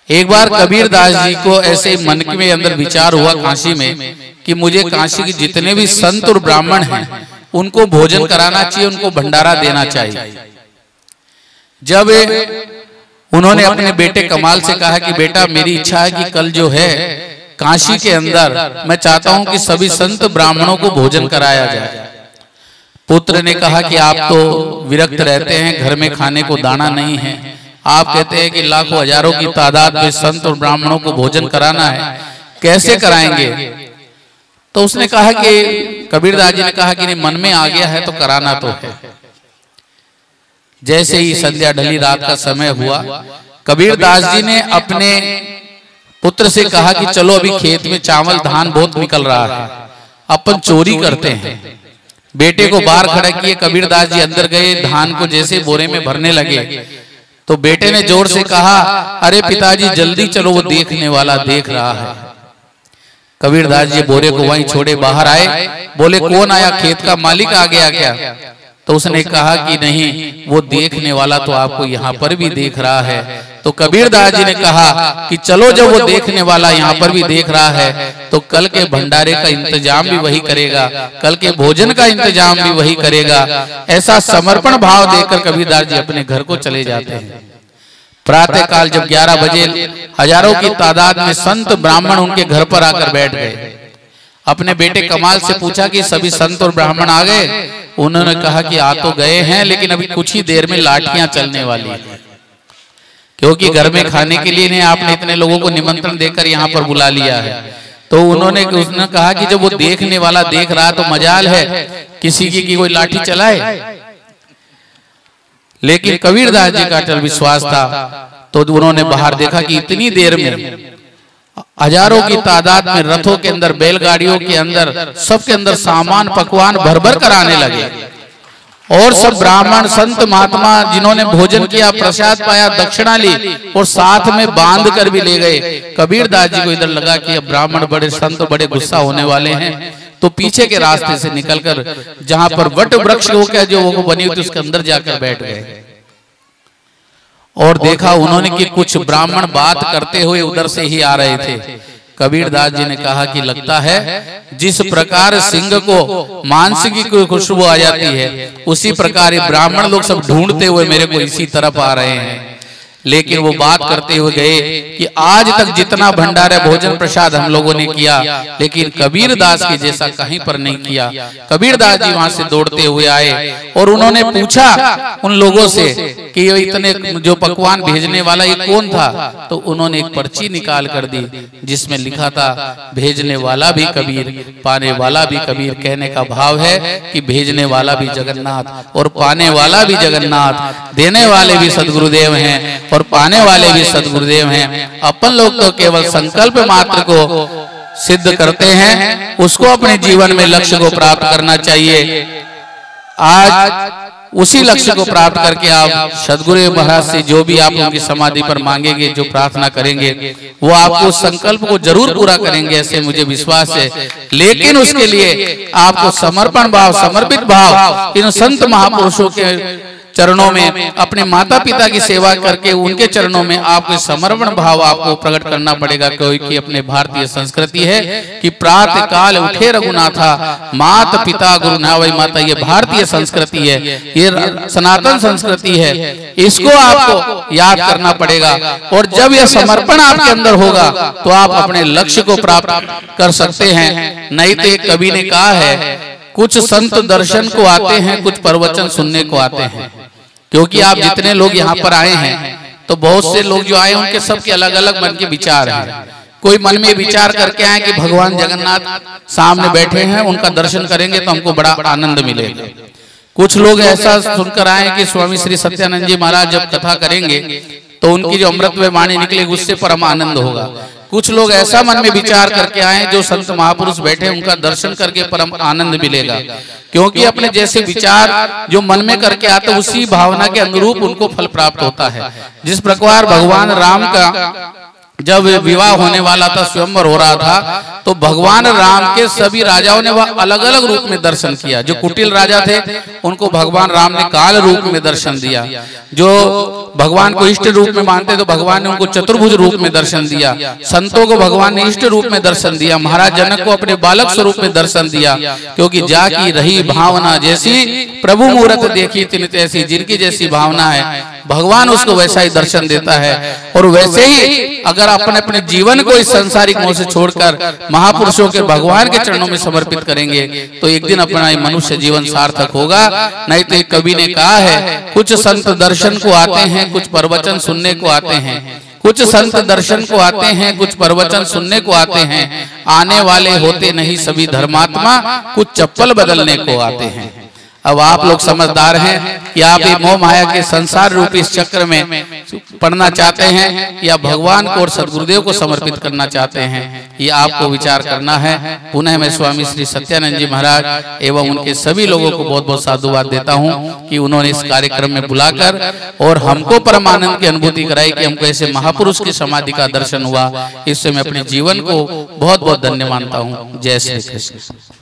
एक बार कबीर दास जी को ऐसे मन के अंदर विचार हुआ काशी में कि मुझे काशी के जितने भी संत और ब्राह्मण हैं उनको भोजन कराना चाहिए, उनको भंडारा देना चाहिए। जब उन्होंने अपने बेटे कमाल से कहा कि बेटा मेरी इच्छा है कि कल जो है काशी के अंदर मैं चाहता हूं कि सभी संत ब्राह्मणों को भोजन कराया जाए। पुत्र ने कहा कि आप तो विरक्त रहते हैं, घर में खाने को दाना नहीं है, आप कहते हैं कि लाखों हजारों की तादाद में संत और ब्राह्मणों को भोजन कराना है, कैसे कराएंगे? तो उसने कहा कि कबीरदास जी ने कहा कि नहीं, मन में आ गया है तो कराना तो है। जैसे ही संध्या ढली, रात का समय हुआ, कबीरदास जी ने अपने पुत्र से कहा कि चलो अभी खेत में चावल धान बहुत निकल रहा है, अपन चोरी करते हैं। बेटे को बाहर खड़ा किए, कबीरदास जी अंदर गए, धान को जैसे बोरे में भरने लगे तो बेटे ने जोर से कहा, अरे पिताजी जल्दी चलो, वो देखने वाला देख रहा है। कबीरदास जी बोरे को वहीं छोड़े बाहर आए, बोले कौन आया, खेत का मालिक आ गया क्या? तो उसने कहा कि नहीं, वो देखने वाला तो आपको यहाँ पर भी देख रहा है। तो कबीरदास जी ने कहा कि चलो, जब वो देखने वाला यहाँ पर भी देख रहा है तो कल के भंडारे का इंतजाम भी वही करेगा, कल के भोजन का इंतजाम भी वही करेगा। ऐसा समर्पण भाव देकर कबीरदास जी अपने घर को चले जाते हैं। प्रातः काल जब 11 बजे हजारों की तादाद में संत ब्राह्मण उनके घर पर आकर बैठ गए। अपने बेटे कमाल से पूछा कि सभी संत और ब्राह्मण आ गए? उन्होंने कहा कि आ तो गए हैं, लेकिन अभी कुछ ही देर में लाठियां चलने वाली हैं, क्योंकि घर में खाने के लिए नहीं, आपने इतने लोगों को निमंत्रण देकर यहाँ पर बुला लिया है। तो उसने कहा कि जब वो देखने वाला देख रहा तो मजाल है किसी की कोई लाठी चलाए। लेकिन कबीरदास जी का अटल विश्वास था, तो उन्होंने बाहर देखा कि इतनी देर में हजारों की तादाद में रथों के अंदर, बैलगाड़ियों के अंदर, सबके अंदर सामान पकवान भर भर कर आने लगे। और सब ब्राह्मण संत महात्मा जिन्होंने भोजन किया, प्रसाद पाया, दक्षिणा ली और साथ में बांध कर भी ले गए। कबीरदास जी को इधर लगा कि अब ब्राह्मण बड़े संत बड़े गुस्सा होने वाले हैं, तो पीछे के रास्ते से निकलकर जहां पर वट वृक्ष हो क्या जो वो बनी हुई थी उसके अंदर जाकर बैठ गए। और देखा उन्होंने कि कुछ ब्राह्मण बात करते हुए उधर से ही आ रहे थे। कबीरदास जी ने कहा कि लगता है जिस प्रकार सिंह को मांस की खुशबू आ जाती है, उसी प्रकार ब्राह्मण लोग सब ढूंढते हुए मेरे को इसी तरफ आ रहे हैं। लेकिन वो बात करते हुए गए कि आज तक जितना भंडारा भोजन प्रसाद हम लोगों ने किया, लेकिन कबीरदास के जैसा कहीं पर नहीं किया। कबीरदास जी वहां से दौड़ते हुए आए और उन्होंने पूछा उन लोगों से कि ये इतने जो पकवान भेजने वाला ये कौन था? तो उन्होंने एक पर्ची निकाल कर दी जिसमें लिखा था भेजने वाला भी कबीर, पाने वाला भी कबीर। कहने का भाव है कि भेजने वाला भी जगन्नाथ और पाने वाला भी जगन्नाथ, देने वाले भी सदगुरुदेव हैं और पाने वाले भी सदगुरुदेव हैं। अपन लोग तो केवल संकल्प मात्र को सिद्ध करते हैं, उसको अपने जीवन में लक्ष्य को प्राप्त करना चाहिए। आज उसी लक्ष्य को प्राप्त करके आप सदगुरु महाराज से जो भी आप उनकी समाधि पर मांगेंगे, जो प्रार्थना करेंगे, वो आपको संकल्प को जरूर पूरा करेंगे, ऐसे मुझे विश्वास है। लेकिन उसके लिए आपको समर्पण भाव, समर्पित भाव इन संत महापुरुषों के चरणों में, अपने माता पिता की सेवा करके उनके चरणों में आपको समर्पण भाव आपको प्रकट करना पड़ेगा। क्योंकि अपने भारतीय संस्कृति है कि प्रातः काल उठे रघुनाथा, मात पिता गुरु नावई माता, ये भारतीय संस्कृति है, ये सनातन संस्कृति है, इसको आपको याद करना पड़ेगा। और जब यह समर्पण आपके अंदर होगा तो आप अपने लक्ष्य को प्राप्त कर सकते हैं। नहीं तो कवि ने कहा है कुछ संत दर्शन को आते हैं, कुछ प्रवचन सुनने को आते हैं। क्योंकि आप जितने लोग यहाँ पर आए हैं तो बहुत से लोग जो आए उनके सबके अलग अलग मन के विचार हैं। कोई मन में विचार करके आए कि भगवान जगन्नाथ सामने बैठे हैं, उनका दर्शन करेंगे तो हमको बड़ा आनंद मिलेगा। कुछ लोग ऐसा सुनकर आए कि स्वामी श्री सत्यानंद जी महाराज जब कथा करेंगे तो उनकी जो अमृतमय वाणी निकलेगी उससे परम आनंद होगा। कुछ लोग ऐसा मन में विचार करके आए जो संत महापुरुष बैठे उनका दर्शन करके परम आनंद मिलेगा। क्योंकि अपने जैसे विचार जो मन में करके आते उसी भावना के अनुरूप उनको फल प्राप्त होता है। जिस प्रकार भगवान राम का जब विवाह होने वाला था, स्वयंवर हो रहा था, तो भगवान राम के सभी राजाओं ने वह अलग अलग रूप में दर्शन किया। जो कुटिल राजा थे उनको भगवान राम ने काल रूप में दर्शन दिया, जो भगवान को इष्ट रूप में मानते तो भगवान ने उनको चतुर्भुज रूप में दर्शन दिया, संतों को भगवान ने इष्ट रूप में दर्शन दिया, महाराज जनक को अपने बालक स्वरूप में दर्शन दिया, क्योंकि जाकी रही भावना जैसी प्रभु मूरत देखी तिन तैसी, जिनकी जैसी भावना है भगवान उसको वैसा ही दर्शन देता है। और वैसे ही अगर अपन अपने जीवन को इस सांसारिक मोह से छोड़कर महापुरुषों के भगवान के चरणों में समर्पित करेंगे तो एक दिन अपना मनुष्य जीवन सार्थक होगा। नहीं तो कवि ने कहा है, कुछ संत दर्शन को आते हैं, कुछ प्रवचन सुनने को आते हैं, कुछ संत दर्शन को आते हैं, कुछ प्रवचन सुनने को आते हैं, आने वाले होते नहीं सभी धर्मात्मा, कुछ चप्पल बदलने को आते हैं। अब आप लोग समझदार हैं कि आप ये मोह माया के संसार रूपी इस चक्र में पढ़ना चाहते हैं या भगवान को और सदगुरुदेव को समर्पित करना चाहते हैं, ये आपको विचार करना है। पुनः मैं स्वामी श्री सत्यानंद जी महाराज एवं उनके सभी लोगों को बहुत बहुत साधुवाद देता हूँ कि उन्होंने इस कार्यक्रम में बुलाकर और हमको परमानंद की अनुभूति कराई कि हमको ऐसे महापुरुष की समाधि का दर्शन हुआ। इससे मैं अपने जीवन को बहुत बहुत धन्य मानता हूँ। जय श्री कृष्ण।